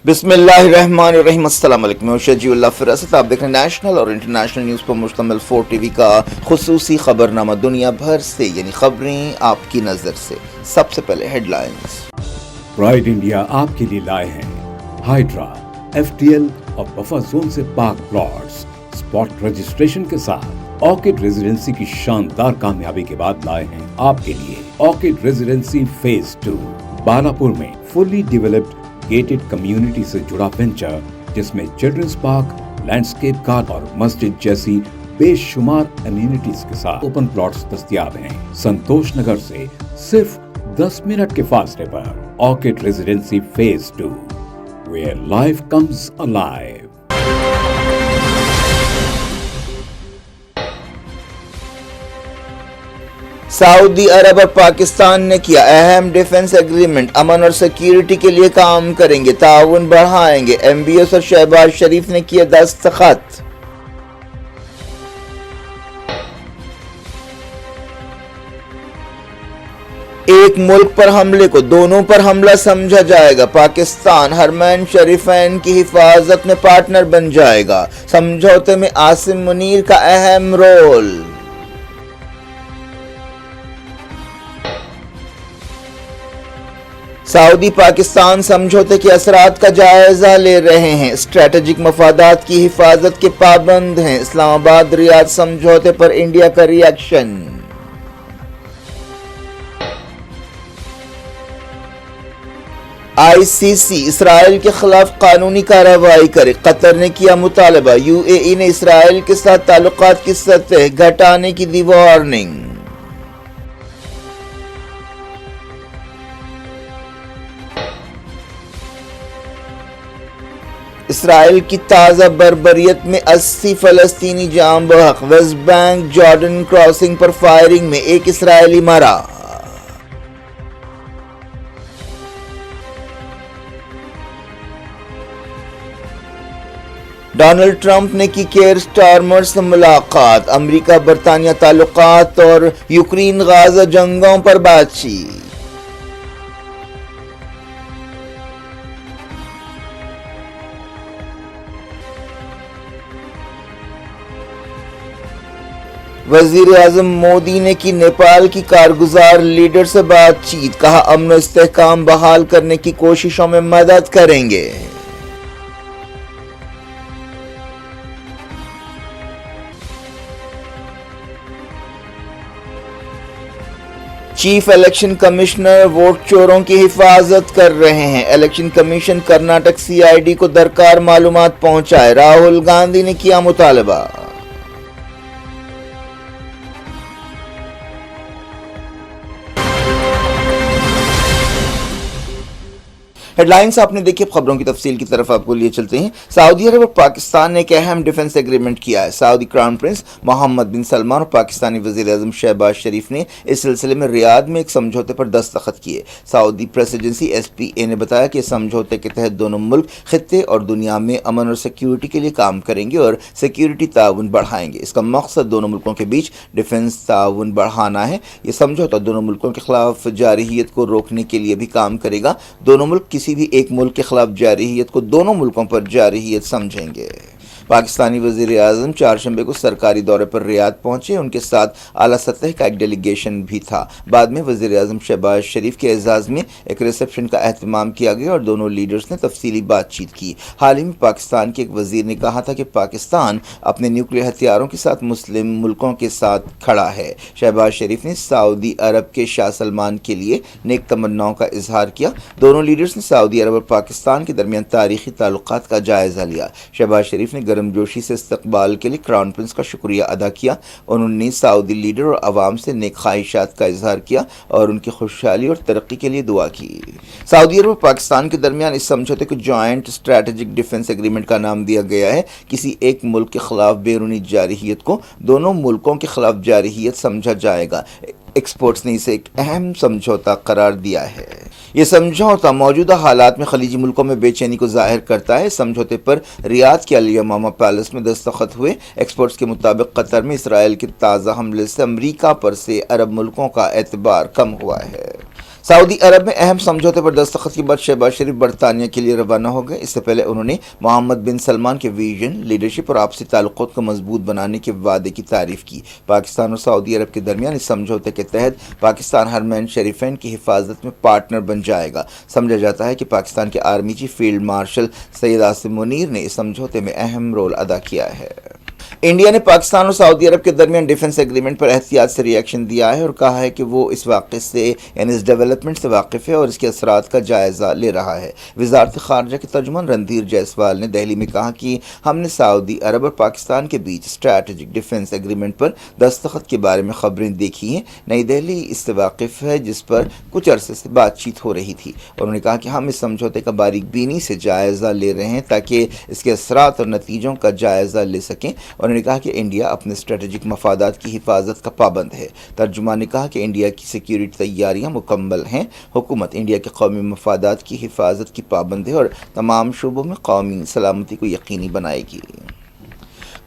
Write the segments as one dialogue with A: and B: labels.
A: بسم اللہ الرحمن الرحیم۔ السلام علیکم، میں شجیع اللہ فراست، آپ دیکھ رہے ہیں نیشنل اور انٹرنیشنل نیوز پر مشتمل 4 ٹی وی کا خصوصی خبرنامہ دنیا بھر سے، یعنی خبریں آپ کی نظر سے۔ سب سے پہلے ہیڈ لائنز۔
B: پرائڈ انڈیا آپ کے لیے لائے ہیں ہائیڈرا، ایف ٹی ایل اور بفر زون سے پاک پلاٹس اسپاٹ رجسٹریشن کے ساتھ۔ آرکڈ ریزیڈنسی کی شاندار کامیابی کے بعد لائے ہیں آپ کے لیے آرکڈ ریزیڈنسی فیز 2 بالاپور میں فلی ڈیولپڈ گیٹڈ کمیونٹی سے جڑا وینچر، جس میں چلڈرنز پارک، لینڈسکیپ گارڈن اور مسجد جیسی بے شمار امینٹیز کے ساتھ اوپن پلاٹس دستیاب ہیں۔ سنتوش نگر سے صرف 10 منٹ کے فاصلے پر Orchid Residency phase 2 where life comes alive۔
A: سعودی عرب اور پاکستان نے کیا اہم ڈیفنس ایگریمنٹ، امن اور سیکیورٹی کے لیے کام کریں گے، تعاون بڑھائیں گے۔ MBS اور شہباز شریف نے کیا دستخط۔ ایک ملک پر حملے کو دونوں پر حملہ سمجھا جائے گا، پاکستان حرمین شریفین کی حفاظت میں پارٹنر بن جائے گا، سمجھوتے میں عاصم منیر کا اہم رول۔ سعودی پاکستان سمجھوتے کے اثرات کا جائزہ لے رہے ہیں، اسٹریٹجک مفادات کی حفاظت کے پابند ہیں۔ اسلام آباد ریاض سمجھوتے پر انڈیا کا ری ایکشن۔ ICC اسرائیل کے خلاف قانونی کارروائی کرے، قطر نے کیا مطالبہ، UAE نے اسرائیل کے ساتھ تعلقات کی سطح گھٹانے کی دی وارننگ۔ اسرائیل کی تازہ بربریت میں 80 فلسطینی جاں بحق، ویسٹ بینک جارڈن کراسنگ پر فائرنگ میں ایک اسرائیلی مرا۔ ڈونلڈ ٹرمپ نے کی کیئر سٹارمر سے ملاقات، امریکہ برطانیہ تعلقات اور یوکرین غازہ جنگوں پر بات چیت۔ وزیر اعظم مودی نے کی نیپال کی کارگزار لیڈر سے بات چیت، کہا امن و استحکام بحال کرنے کی کوششوں میں مدد کریں گے۔ چیف الیکشن کمشنر ووٹ چوروں کی حفاظت کر رہے ہیں، الیکشن کمیشن کرناٹک CID کو درکار معلومات پہنچائے، راہل گاندھی نے کیا مطالبہ۔ ہیڈ لائنز آپ نے دیکھی، اب خبروں کی تفصیل کی طرف آپ کو لیے چلتے ہیں۔ سعودی عرب اور پاکستان نے ایک اہم ڈیفنس ایگریمنٹ کیا ہے۔ سعودی کراؤن پرنس محمد بن سلمان اور پاکستانی وزیر اعظم شہباز شریف نے اس سلسلے میں ریاض میں ایک سمجھوتے پر دستخط کیے۔ سعودی پریس ایجنسی SPA نے بتایا کہ اس سمجھوتے کے تحت دونوں ملک خطے اور دنیا میں امن اور سیکیورٹی کے لیے کام کریں گے اور سیکیورٹی تعاون بڑھائیں گے۔ اس کا مقصد دونوں ملکوں کے بیچ ڈیفنس تعاون بڑھانا ہے۔ یہ سمجھوتا دونوں ملکوں کے خلاف جارحیت کو روکنے کے لیے بھی کام کرے گا۔ دونوں ملک کسی بھی ایک ملک کے خلاف جارحیت کو دونوں ملکوں پر جارحیت سمجھیں گے۔ پاکستانی وزیر اعظم چہارشنبے کو سرکاری دورے پر ریاض پہنچے، ان کے ساتھ اعلیٰ سطح کا ایک ڈیلیگیشن بھی تھا۔ بعد میں وزیر اعظم شہباز شریف کے اعزاز میں ایک ریسیپشن کا اہتمام کیا گیا اور دونوں لیڈرز نے تفصیلی بات چیت کی۔ حال ہی میں پاکستان کے ایک وزیر نے کہا تھا کہ پاکستان اپنے نیوکلیئر ہتھیاروں کے ساتھ مسلم ملکوں کے ساتھ کھڑا ہے۔ شہباز شریف نے سعودی عرب کے شاہ سلمان کے لیے نیک تمناؤں کا اظہار کیا۔ دونوں لیڈرز نے سعودی عرب اور پاکستان کے درمیان تاریخی تعلقات کا جائزہ لیا۔ شہباز شریف نے گرم جوشی سے استقبال کے لیے کراؤن پرنس کا شکریہ ادا کیا۔ انہوں نے سعودی لیڈر اور عوام سے نیک خواہشات کا اظہار کیا اور ان کی خوشحالی اور ترقی کے لیے دعا کی۔ سعودی عرب اور پاکستان کے درمیان اس سمجھوتے کو جوائنٹ اسٹریٹجک ڈیفنس ایگریمنٹ کا نام دیا گیا ہے۔ کسی ایک ملک کے خلاف بیرونی جارحیت کو دونوں ملکوں کے خلاف جارحیت سمجھا جائے گا۔ ایکسپرٹس نے اسے ایک اہم سمجھوتا قرار دیا ہے۔ یہ سمجھوتا موجودہ حالات میں خلیجی ملکوں میں بے چینی کو ظاہر کرتا ہے۔ سمجھوتے پر ریاض کے الیمامہ پیلس میں دستخط ہوئے۔ ایکسپرٹس کے مطابق قطر میں اسرائیل کے تازہ حملے سے امریکہ پر سے عرب ملکوں کا اعتبار کم ہوا ہے۔ سعودی عرب میں اہم سمجھوتے پر دستخط کے بعد شہباز شریف برطانیہ کے لیے روانہ ہو گئے۔ اس سے پہلے انہوں نے محمد بن سلمان کے ویژن، لیڈرشپ اور آپسی تعلقات کو مضبوط بنانے کے وعدے کی تعریف کی۔ پاکستان اور سعودی عرب کے درمیان اس سمجھوتے کے تحت پاکستان حرمین شریفین کی حفاظت میں پارٹنر بن جائے گا۔ سمجھا جاتا ہے کہ پاکستان کے army chief field marshal Syed Asim Munir نے اس سمجھوتے میں اہم رول ادا کیا ہے۔ انڈیا نے پاکستان اور سعودی عرب کے درمیان ڈیفنس ایگریمنٹ پر احتیاط سے ری ایکشن دیا ہے اور کہا ہے کہ وہ اس واقعے سے اس ڈیولپمنٹ سے واقف ہے اور اس کے اثرات کا جائزہ لے رہا ہے۔ وزارت خارجہ کے ترجمان رندھیر جیسوال نے دہلی میں کہا کہ ہم نے سعودی عرب اور پاکستان کے بیچ اسٹریٹجک ڈیفنس ایگریمنٹ پر دستخط کے بارے میں خبریں دیکھی ہیں۔ نئی دہلی اس سے واقف ہے جس پر کچھ عرصے سے بات چیت ہو رہی تھی۔ انہوں نے کہا کہ ہم اس سمجھوتے کا باریک بینی سے جائزہ لے رہے ہیں تاکہ اس کے اثرات اور نتیجوں کا جائزہ لے سکیں۔ انہوں نے کہا کہ انڈیا اپنے اسٹریٹجک مفادات کی حفاظت کا پابند ہے۔ ترجمان نے کہا کہ انڈیا کی سیکیورٹی تیاریاں مکمل ہیں۔ حکومت انڈیا کے قومی مفادات کی حفاظت کی پابند ہے اور تمام شعبوں میں قومی سلامتی کو یقینی بنائے گی۔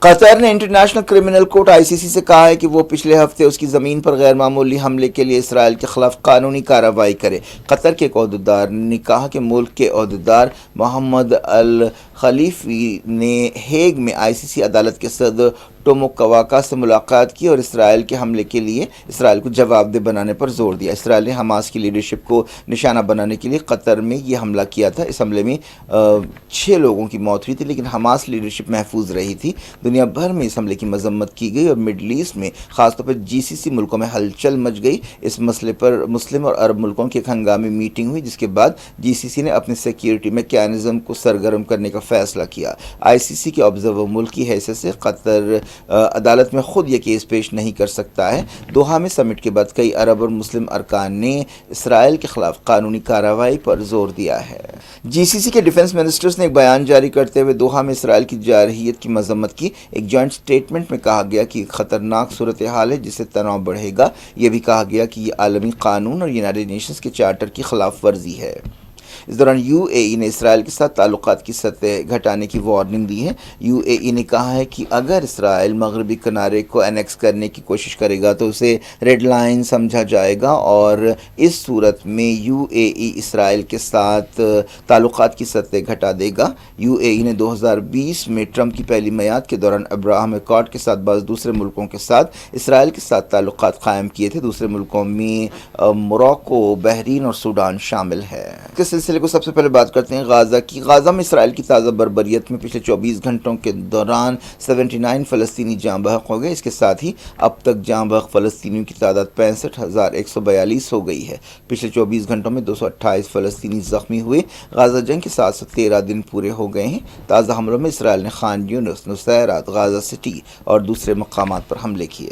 A: قطر نے انٹرنیشنل کرمنل کورٹ ICC سے کہا ہے کہ وہ پچھلے ہفتے اس کی زمین پر غیر معمولی حملے کے لیے اسرائیل کے خلاف قانونی کارروائی کرے۔ قطر کے ایک عہدیدار نے کہا کہ ملک کے عہدیدار محمد الخلیفی نے ہیگ میں ICC عدالت کے صدر ٹومو کواکا سے ملاقات کی اور اسرائیل کے حملے کے لیے اسرائیل کو جواب دہ بنانے پر زور دیا۔ اسرائیل نے حماس کی لیڈرشپ کو نشانہ بنانے کے لیے قطر میں یہ حملہ کیا تھا۔ اس حملے میں 6 لوگوں کی موت ہوئی تھی لیکن حماس لیڈرشپ محفوظ رہی تھی۔ دنیا بھر میں اس حملے کی مذمت کی گئی اور مڈل ایسٹ میں خاص طور پر GCC ملکوں میں ہلچل مچ گئی۔ اس مسئلے پر مسلم اور عرب ملکوں کی ایک ہنگامی میٹنگ ہوئی جس کے بعد GCC نے اپنے سیکیورٹی میکینزم کو سرگرم کرنے کا فیصلہ کیا۔ ICC کے آبزرور ملک کی حیثیت سے قطر عدالت میں خود یہ کیس پیش نہیں کر سکتا ہے۔ دوحہ میں سمٹ کے بعد کئی عرب اور مسلم ارکان نے اسرائیل کے خلاف قانونی کارروائی پر زور دیا ہے۔ GCC کے ڈیفنس منسٹرز نے ایک بیان جاری کرتے ہوئے دوحہ میں اسرائیل کی جارحیت کی مذمت کی۔ ایک جوائنٹ سٹیٹمنٹ میں کہا گیا کہ خطرناک صورتحال ہے جس سے تناؤ بڑھے گا۔ یہ بھی کہا گیا کہ یہ عالمی قانون اور یونائیٹڈ نیشنز کے چارٹر کی خلاف ورزی ہے۔ اس دوران UAE نے اسرائیل کے ساتھ تعلقات کی سطح گھٹانے کی وارننگ دی ہے۔ UAE نے کہا ہے کہ اگر اسرائیل مغربی کنارے کو انیکس کرنے کی کوشش کرے گا تو اسے ریڈ لائن سمجھا جائے گا اور اس صورت میں UAE اسرائیل کے ساتھ تعلقات کی سطح گھٹا دے گا۔ UAE نے 2020 میں ٹرمپ کی پہلی میعاد کے دوران ابراہم ایکارڈ کے ساتھ بعض دوسرے ملکوں کے ساتھ اسرائیل کے ساتھ تعلقات قائم کیے تھے۔ دوسرے ملکوں میں موراکو، بحرین اور سوڈان شامل ہے۔ اس سلسلے کو سب سے پہلے بات کرتے ہیں غازہ کی۔ غازہ میں اسرائیل کی تازہ بربریت میں پچھلے 24 گھنٹوں کے دوران 79 فلسطینی جاں بحق ہو گئے۔ اس کے ساتھ ہی اب تک جاں بحق فلسطینیوں کی تعداد 65,142 ہو گئی ہے۔ پچھلے 24 گھنٹوں میں 228 فلسطینی زخمی ہوئے۔ غازہ جنگ کے 713 دن پورے ہو گئے ہیں۔ تازہ حملوں میں اسرائیل نے خان یونس، نصیرات، غازہ سٹی اور دوسرے مقامات پر حملے کیے۔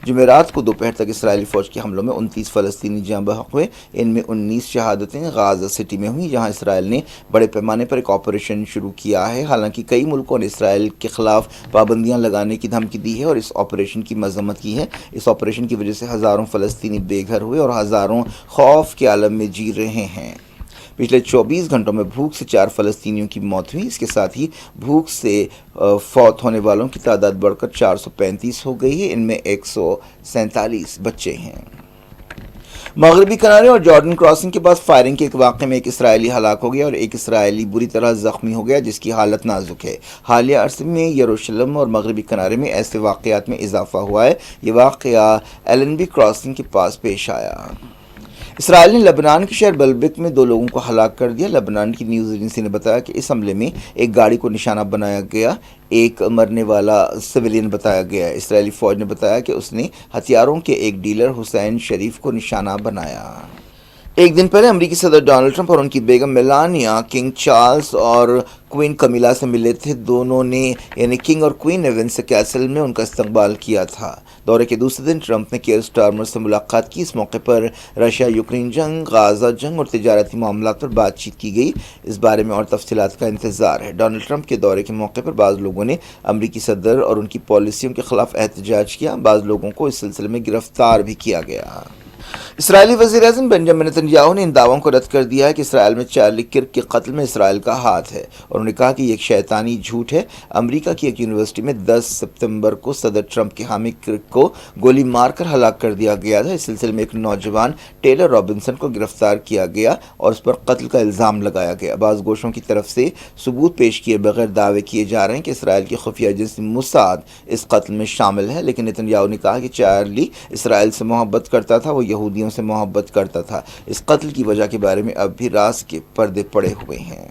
A: جمعرات کو دوپہر تک اسرائیلی فوج کے حملوں میں 29 فلسطینی جاں بحق ہوئے۔ ان میں 19 شہادتیں غازہ سٹی میں ہوئیں جہاں اسرائیل نے بڑے پیمانے پر ایک آپریشن شروع کیا ہے۔ حالانکہ کئی ملکوں نے اسرائیل کے خلاف پابندیاں لگانے کی دھمکی دی ہے اور اس آپریشن کی مذمت کی ہے۔ اس آپریشن کی وجہ سے ہزاروں فلسطینی بے گھر ہوئے اور ہزاروں خوف کے عالم میں جی رہے ہیں۔ پچھلے 24 گھنٹوں میں بھوک سے 4 فلسطینیوں کی موت ہوئی۔ اس کے ساتھ ہی بھوک سے فوت ہونے والوں کی تعداد بڑھ کر 435 ہو گئی ہے۔ ان میں 147 بچے ہیں۔ مغربی کنارے اور جارڈن کراسنگ کے پاس فائرنگ کے ایک واقعے میں ایک اسرائیلی ہلاک ہو گیا اور ایک اسرائیلی بری طرح زخمی ہو گیا جس کی حالت نازک ہے۔ حالیہ عرصے میں یروشلم اور مغربی کنارے میں ایسے واقعات میں اضافہ ہوا ہے۔ یہ واقعہ ایلنبی کراسنگ کے پاس پیش آیا۔ اسرائیل نے لبنان کے شہر بلبک میں 2 لوگوں کو ہلاک کر دیا۔ لبنان کی نیوز ایجنسی نے بتایا کہ اس حملے میں ایک گاڑی کو نشانہ بنایا گیا۔ ایک مرنے والا سویلین بتایا گیا ہے۔ اسرائیلی فوج نے بتایا کہ اس نے ہتھیاروں کے ایک ڈیلر حسین شریف کو نشانہ بنایا۔ ایک دن پہلے امریکی صدر ڈونلڈ ٹرمپ اور ان کی بیگم میلانیا کنگ چارلز اور کوئین کمیلا سے ملے تھے۔ دونوں نے یعنی کنگ اور کوئین نے ونسر کیسل میں ان کا استقبال کیا تھا۔ دورے کے دوسرے دن ٹرمپ نے کیئر سٹارمر سے ملاقات کی۔ اس موقع پر رشیا یوکرین جنگ، غازہ جنگ اور تجارتی معاملات پر بات چیت کی گئی۔ اس بارے میں اور تفصیلات کا انتظار ہے۔ ڈونلڈ ٹرمپ کے دورے کے موقع پر بعض لوگوں نے امریکی صدر اور ان کی پالیسیوں کے خلاف احتجاج کیا۔ بعض لوگوں کو اس سلسلے میں گرفتار بھی کیا گیا۔ اسرائیلی وزیر اعظم بنجامن نتنیاہو نے ان دعووں کو رد کر دیا ہے کہ اسرائیل میں چارلی کرک کے قتل میں اسرائیل کا ہاتھ ہے، اور انہوں نے کہا کہ یہ ایک شیطانی جھوٹ ہے۔ امریکہ کی ایک یونیورسٹی میں 10 ستمبر کو صدر ٹرمپ کے حامی کرک کو گولی مار کر ہلاک کر دیا گیا تھا۔ اس سلسلے میں ایک نوجوان ٹیلر رابنسن کو گرفتار کیا گیا اور اس پر قتل کا الزام لگایا گیا۔ بعض گوشوں کی طرف سے ثبوت پیش کیے بغیر دعوے کیے جا رہے ہیں کہ اسرائیل کی خفیہ ایجنسی موساد اس قتل میں شامل ہے، لیکن نتنیاہو نے کہا کہ چارلی اسرائیل سے محبت کرتا تھا، وہ یہودیوں سے محبت کرتا تھا۔ اس قتل کی وجہ کے بارے میں اب بھی راز کے پردے پڑے ہوئے ہیں۔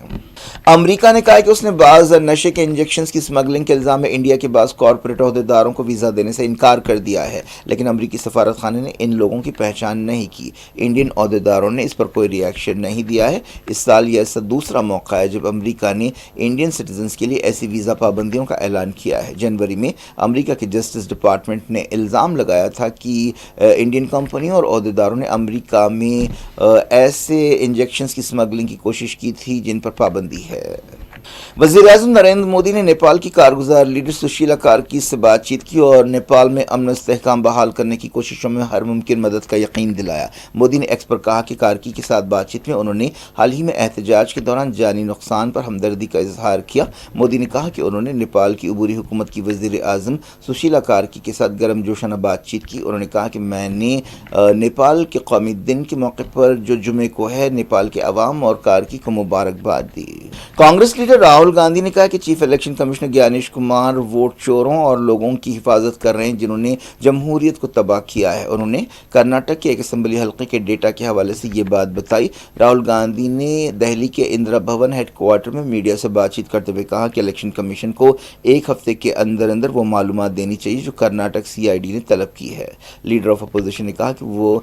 A: امریکہ نے کہا کہ اس نے بعض نشے کے انجیکشنز کی سمگلنگ کے الزام میں انڈیا کے بعض کارپوریٹ عہدیداروں کو ویزا دینے سے انکار کر دیا ہے، لیکن امریکی سفارت خانے نے ان لوگوں کی پہچان نہیں کی۔ انڈین عہدیداروں نے اس پر کوئی ری ایکشن نہیں دیا ہے۔ اس سال یہ ایسا دوسرا موقع ہے جب امریکہ نے انڈین سٹیزنز کے لیے ایسی ویزا پابندیوں کا اعلان کیا ہے۔ جنوری میں امریکہ کے جسٹس ڈپارٹمنٹ نے الزام لگایا تھا کہ انڈین کمپنیوں اور عہدیداروں نے امریکہ میں ایسے انجیکشنز کی سمگلنگ کی کوشش کی تھی جن پر پابندی ہے۔ وزیر اعظم نریندر مودی نے نیپال کی کارگزار لیڈر سشیلا کارکی سے بات چیت کی اور نیپال میں امن و استحکام بحال کرنے کی کوششوں میں ہر ممکن مدد کا یقین دلایا۔ مودی نے ایکس پر کہا کہ کارکی کے ساتھ بات چیت میں انہوں نے حال ہی میں احتجاج کے دوران جانی نقصان پر ہمدردی کا اظہار کیا۔ مودی نے کہا کہ انہوں نے نیپال کی عبوری حکومت کی وزیر اعظم سشیلا کارکی کے ساتھ گرم جوشانہ بات چیت کی۔ انہوں نے کہا کہ میں نے نیپال کے قومی دن کے موقع پر جو جمعے کو ہے نیپال کے عوام اور کارکی کو مبارکباد دی۔ کانگریس لیڈر راہل گاندھی نے کہا کہ chief election commissioner Gyanesh Kumar vote چوروں اور لوگوں کی حفاظت کر رہے ہیں جنہوں نے جمہوریت کو تباہ کیا ہے۔ انہوں نے کرناٹک کے ایک اسمبلی حلقے کے ڈیٹا کے حوالے سے یہ بات بتائی۔ راہل گاندھی نے دہلی کے اندرا بھون ہیڈ کوارٹر میں میڈیا سے بات چیت کرتے ہوئے کہا کہ الیکشن کمیشن کو ایک ہفتے کے اندر اندر وہ معلومات دینی چاہیے جو کرناٹک سی آئی ڈی نے طلب کی ہے۔ لیڈر آف اپوزیشن نے کہا کہ وہ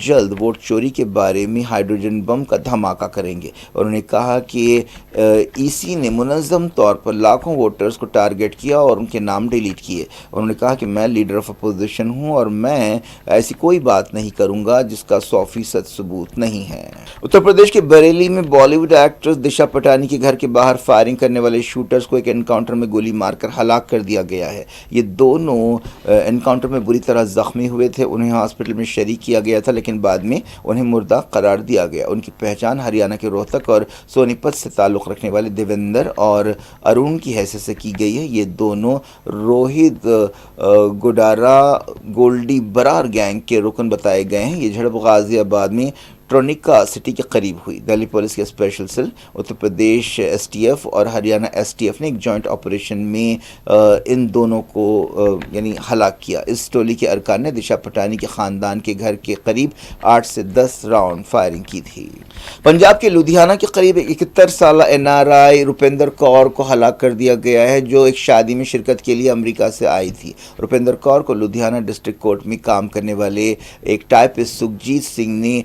A: جلد ووٹ چوری کے بارے میں ہائیڈروجن بم کا دھماکہ کریں گے۔ انہوں نے کہا کہ ای سی نے منظم طور پر لاکھوں ووٹرز کو ٹارگٹ کیا اور ان کے نام ڈیلیٹ کیے۔ انہوں نے کہا کہ میں لیڈر آف اپوزیشن ہوں اور میں ایسی کوئی بات نہیں کروں گا جس کا 100% ثبوت نہیں ہے۔ اتر پردیش کے بریلی میں بالی ووڈ ایکٹریس دشا پٹانی کے گھر کے باہر فائرنگ کرنے والے شوٹرز کو ایک انکاؤنٹر میں گولی مار کر ہلاک کر دیا گیا ہے۔ یہ دونوں انکاؤنٹر میں بری طرح زخمی ہوئے تھے۔ انہیں ہاسپٹل میں شریک کیا گیا تھا لیکن بعد میں انہیں مردہ قرار دیا گیا۔ ان کی پہچان ہریانہ کے روہتک اور سونی پت سے تعلق رکھنے والے دیویندر اور ارون کی حیثیت سے کی گئی ہے۔ یہ دونوں روہت گوڈارا گولڈی برار گینگ کے رکن بتائے گئے ہیں۔ یہ جھڑپ غازی آباد میں ٹرونیکا سٹی کے قریب ہوئی۔ دہلی پولیس کے special cell, Uttar Pradesh S T F اور ہریانہ ایس ٹی ایف نے ایک جوائنٹ آپریشن میں ان دونوں کو ہلاک کیا۔ اس ٹولی کے ارکان نے دشا پٹانی کے خاندان کے گھر کے قریب 8 سے 10 راؤنڈ فائرنگ کی تھی۔ پنجاب کے لدھیانہ کے قریب 71 سالہ این آر آئی روپندر کور کو ہلاک کر دیا گیا ہے جو ایک شادی میں شرکت کے لیے امریکہ سے آئی تھی۔ روپندر کور کو لدھیانہ ڈسٹرکٹ کورٹ میں کام کرنے والے ایک ٹائپسٹ سکھجیت سنگھ نے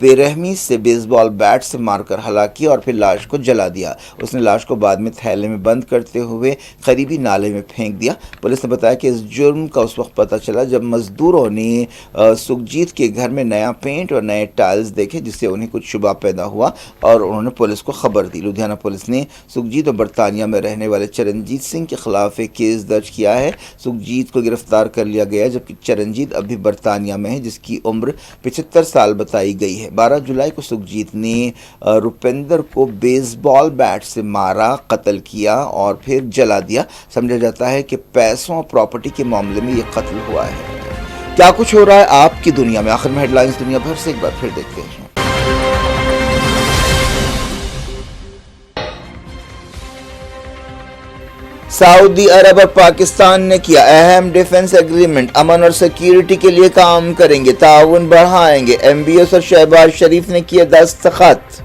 A: بے رحمی سے بیس بال بیٹ سے مار کر ہلاک کیا اور پھر لاش کو جلا دیا۔ اس نے لاش کو بعد میں تھیلے میں بند کرتے ہوئے قریبی نالے میں پھینک دیا۔ پولیس نے بتایا کہ اس جرم کا اس وقت پتہ چلا جب مزدوروں نے سکھجیت کے گھر میں نیا پینٹ اور نئے ٹائلز دیکھے جس سے انہیں کچھ شبہ پیدا ہوا اور انہوں نے پولیس کو خبر دی۔ لدھیانہ پولیس نے سکھجیت اور برطانیہ میں رہنے والے چرنجیت سنگھ کے خلاف ایک کیس درج کیا ہے۔ سکھجیت کو گرفتار کر لیا گیا جبکہ چرنجیت اب بھی برطانیہ میں ہے جس کی عمر 75 سال بتائی گئی ہے۔ 12 جولائی کو سکھجیت نے روپندر کو بیس بال بیٹ سے مارا، قتل کیا اور پھر جلا دیا۔ سمجھا جاتا ہے کہ پیسوں اور پراپرٹی کے معاملے میں یہ قتل ہوا ہے۔ کیا کچھ ہو رہا ہے آپ کی دنیا میں؟ آخر میں ہیڈ لائنز دنیا بھر سے ایک بار پھر دیکھتے ہیں۔ سعودی عرب اور پاکستان نے کیا اہم ڈیفنس ایگریمنٹ، امن اور سیکیورٹی کے لیے کام کریں گے، تعاون بڑھائیں گے۔ ایم بی ایس اور شہباز شریف نے کیے دستخط۔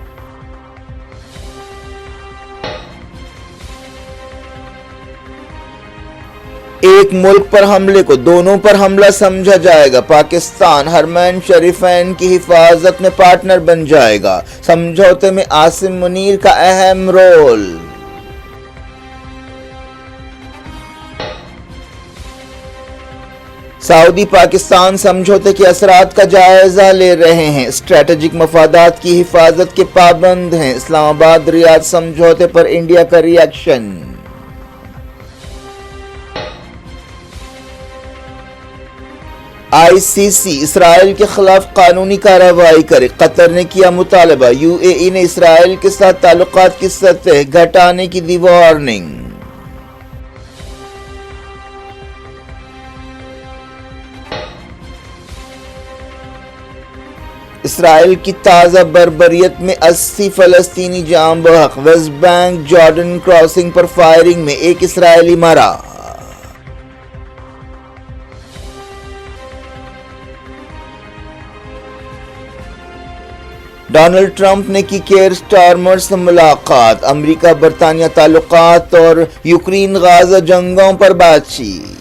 A: ایک ملک پر حملے کو دونوں پر حملہ سمجھا جائے گا، پاکستان حرمین شریفین کی حفاظت میں پارٹنر بن جائے گا، سمجھوتے میں عاصم منیر کا اہم رول۔ سعودی پاکستان سمجھوتے کے اثرات کا جائزہ لے رہے ہیں، اسٹریٹجک مفادات کی حفاظت کے پابند ہیں۔ اسلام آباد ریاض سمجھوتے پر انڈیا کا ری ایکشن۔ ICC اسرائیل کے خلاف قانونی کارروائی کرے، قطر نے کیا مطالبہ، UAE نے اسرائیل کے ساتھ تعلقات کی سطح گھٹانے کی دی وارننگ۔ اسرائیل کی تازہ بربریت میں 80 فلسطینی جاں بحق، ویسٹ بینک جارڈن کراسنگ پر فائرنگ میں ایک اسرائیلی مرا۔ ڈونلڈ ٹرمپ نے کی کیئر سٹارمر سے ملاقات، امریکہ برطانیہ تعلقات اور یوکرین غازہ جنگوں پر بات چیت۔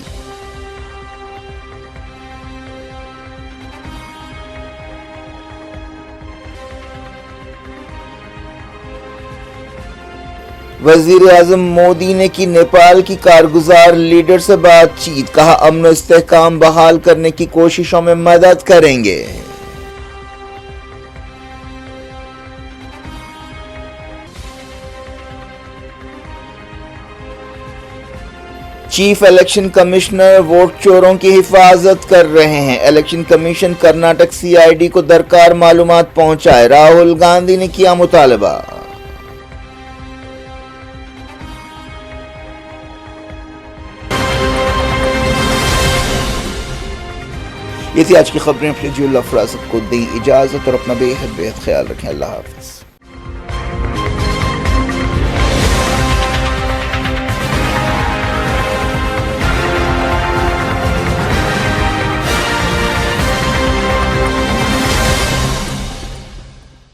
A: وزیر اعظم مودی نے کی نیپال کی کارگزار لیڈر سے بات چیت، کہا امن و استحکام بحال کرنے کی کوششوں میں مدد کریں گے۔ چیف الیکشن کمشنر ووٹ چوروں کی حفاظت کر رہے ہیں، الیکشن کمیشن کرناٹک CID کو درکار معلومات پہنچائے، راہل گاندھی نے کیا مطالبہ۔ یہ تھی آج کی خبریں، اپنے اللہ فراست کو دیں اجازت اور اپنا بے حد خیال رکھیں۔ اللہ حافظ۔